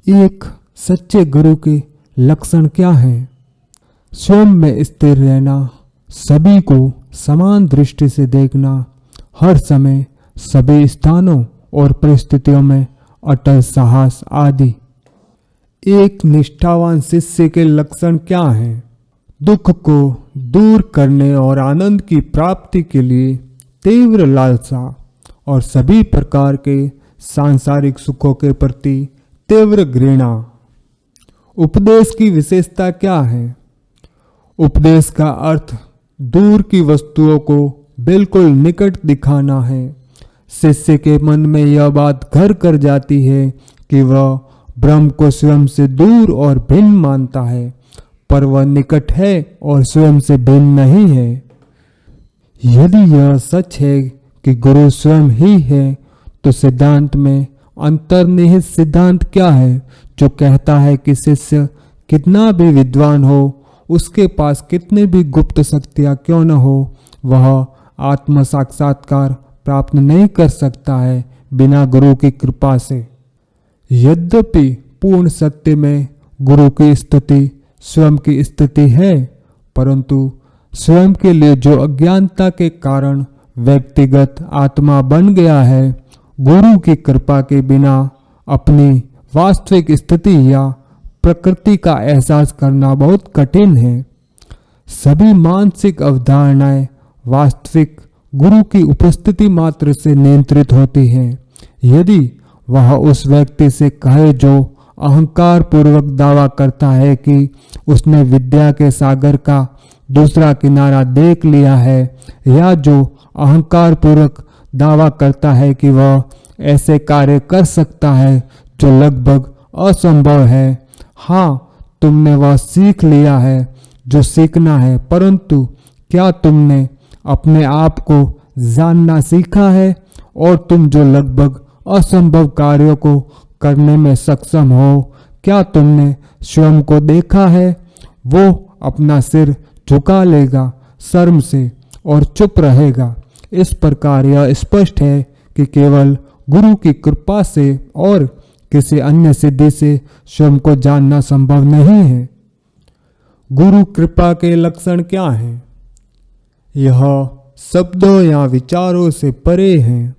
एक सच्चे गुरु के लक्षण क्या हैं? स्वयं में स्थिर रहना, सभी को समान दृष्टि से देखना, हर समय सभी स्थानों और परिस्थितियों में अटल साहस आदि। एक निष्ठावान शिष्य के लक्षण क्या हैं? दुख को दूर करने और आनंद की प्राप्ति के लिए तीव्र लालसा और सभी प्रकार के सांसारिक सुखों के प्रति तीव्र घृणा। उपदेश की विशेषता क्या है? उपदेश का अर्थ दूर की वस्तुओं को बिल्कुल निकट दिखाना है। शिष्य के मन में यह बात घर कर जाती है कि वह ब्रह्म को स्वयं से दूर और भिन्न मानता है, पर वह निकट है और स्वयं से भिन्न नहीं है। यदि यह सच है कि गुरु स्वयं ही है, तो सिद्धांत में अंतर्निहित सिद्धांत क्या है जो कहता है कि शिष्य कितना भी विद्वान हो, उसके पास कितनी भी गुप्त शक्तियां क्यों न हो, वह आत्म साक्षात्कार प्राप्त नहीं कर सकता है बिना गुरु की कृपा से। यद्यपि पूर्ण सत्य में गुरु की स्थिति स्वयं की स्थिति है, परंतु स्वयं के लिए जो अज्ञानता के कारण व्यक्तिगत आत्मा बन गया है, गुरु की कृपा के बिना अपनी वास्तविक स्थिति या प्रकृति का एहसास करना बहुत कठिन है। सभी मानसिक अवधारणाएं वास्तविक गुरु की उपस्थिति मात्र से नियंत्रित होती हैं। यदि वह उस व्यक्ति से कहे जो अहंकार पूर्वक दावा करता है कि उसने विद्या के सागर का दूसरा किनारा देख लिया है, या जो अहंकार पूर्वक दावा करता है कि वह ऐसे कार्य कर सकता है जो लगभग असंभव है, हाँ, तुमने वह सीख लिया है जो सीखना है, परंतु क्या तुमने अपने आप को जानना सीखा है? और तुम जो लगभग असंभव कार्यों को करने में सक्षम हो, क्या तुमने स्वयं को देखा है? वो अपना सिर झुका लेगा शर्म से और चुप रहेगा। इस प्रकार यह स्पष्ट है कि केवल गुरु की कृपा से और किसी अन्य सिद्धि से स्वयं को जानना संभव नहीं है। गुरु कृपा के लक्षण क्या हैं? यह शब्दों या विचारों से परे हैं।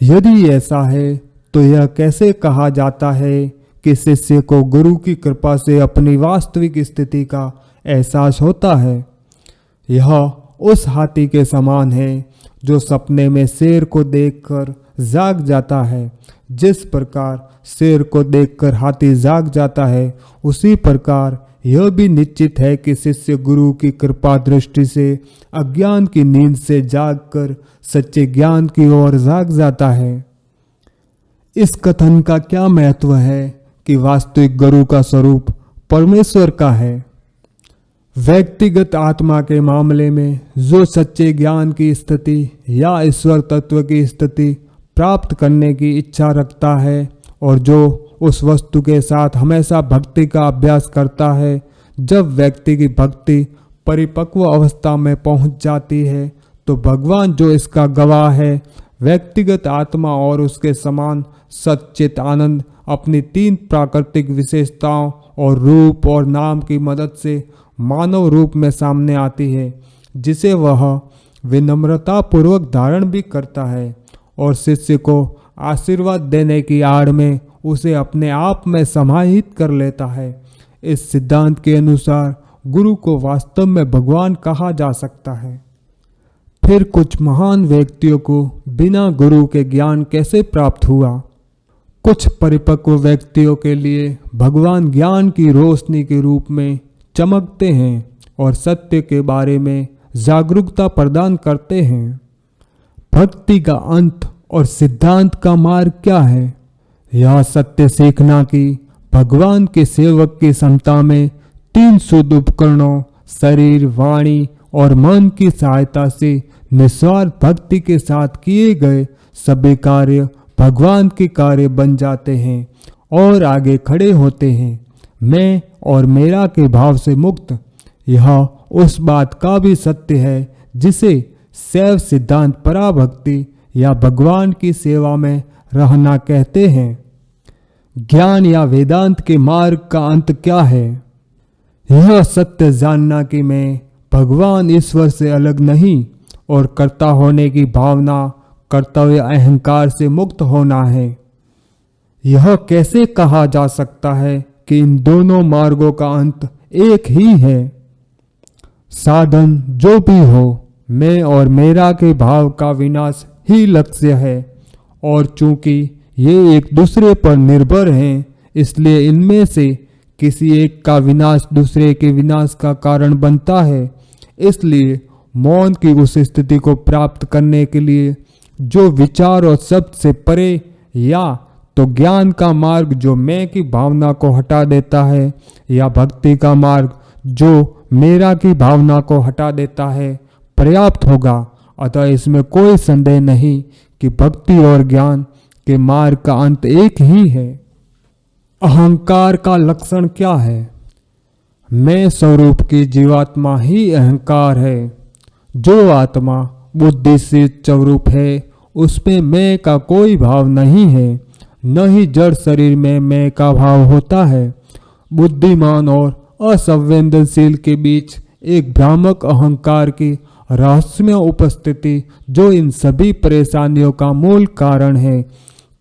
यदि ऐसा है तो यह कैसे कहा जाता है कि शिष्य को गुरु की कृपा से अपनी वास्तविक स्थिति का एहसास होता है? यह उस हाथी के समान है जो सपने में शेर को देखकर जाग जाता है। जिस प्रकार शेर को देखकर हाथी जाग जाता है, उसी प्रकार यह भी निश्चित है कि शिष्य गुरु की कृपा दृष्टि से अज्ञान की नींद से जागकर सच्चे ज्ञान की ओर जाग जाता है। इस कथन का क्या महत्व है कि वास्तविक गुरु का स्वरूप परमेश्वर का है। व्यक्तिगत आत्मा के मामले में जो सच्चे ज्ञान की स्थिति या ईश्वर तत्व की स्थिति प्राप्त करने की इच्छा रखता है और जो उस वस्तु के साथ हमेशा भक्ति का अभ्यास करता है, जब व्यक्ति की भक्ति परिपक्व अवस्था में पहुंच जाती है, तो भगवान जो इसका गवाह है, व्यक्तिगत आत्मा और उसके समान सच्चित आनंद अपनी तीन प्राकृतिक विशेषताओं और रूप और नाम की मदद से मानव रूप में सामने आती है, जिसे वह विनम्रता पूर्वक धारण भी करता है और शिष्य को आशीर्वाद देने की आड़ में उसे अपने आप में समाहित कर लेता है। इस सिद्धांत के अनुसार गुरु को वास्तव में भगवान कहा जा सकता है। फिर कुछ महान व्यक्तियों को बिना गुरु के ज्ञान कैसे प्राप्त हुआ? कुछ परिपक्व व्यक्तियों के लिए भगवान ज्ञान की रोशनी के रूप में चमकते हैं और सत्य के बारे में जागरूकता प्रदान करते हैं। भक्ति का अंत और सिद्धांत का मार्ग क्या है? यह सत्य सीखना कि भगवान के सेवक की क्षमता में तीन शुद्ध उपकरणों शरीर, वाणी और मन की सहायता से निस्वार्थ भक्ति के साथ किए गए सभी कार्य भगवान के कार्य बन जाते हैं और आगे खड़े होते हैं। मैं और मेरा के भाव से मुक्त। यह उस बात का भी सत्य है जिसे शैव सिद्धांत पराभक्ति या भगवान की सेवा में रहना कहते हैं। ज्ञान या वेदांत के मार्ग का अंत क्या है? यह सत्य जानना कि मैं भगवान ईश्वर से अलग नहीं और कर्ता होने की भावना, कर्तव्य अहंकार से मुक्त होना है। यह कैसे कहा जा सकता है कि इन दोनों मार्गों का अंत एक ही है? साधन जो भी हो, मैं और मेरा के भाव का विनाश ही लक्ष्य है, और चूंकि ये एक दूसरे पर निर्भर हैं, इसलिए इनमें से किसी एक का विनाश दूसरे के विनाश का कारण बनता है। इसलिए मौन की उस स्थिति को प्राप्त करने के लिए जो विचार और शब्द से परे, या तो ज्ञान का मार्ग जो मैं की भावना को हटा देता है, या भक्ति का मार्ग जो मेरा की भावना को हटा देता है, पर्याप्त होगा। अतः इसमें कोई संदेह नहीं कि भक्ति और ज्ञान के मार्ग का अंत एक ही है। अहंकार का लक्षण क्या है? मैं स्वरूप की जीवात्मा ही अहंकार है। जो आत्मा बुद्धि से स्वरूप है, उसमें मैं का कोई भाव नहीं है, न ही जड़ शरीर में मैं का भाव होता है। बुद्धिमान और असंवेदनशील के बीच एक भ्रामक अहंकार की रहस्यमय उपस्थिति, जो इन सभी परेशानियों का मूल कारण है।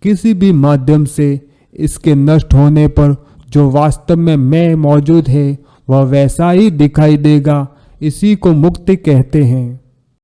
किसी भी माध्यम से इसके नष्ट होने पर जो वास्तव में मैं मौजूद है, वह वैसा ही दिखाई देगा। इसी को मुक्ति कहते हैं।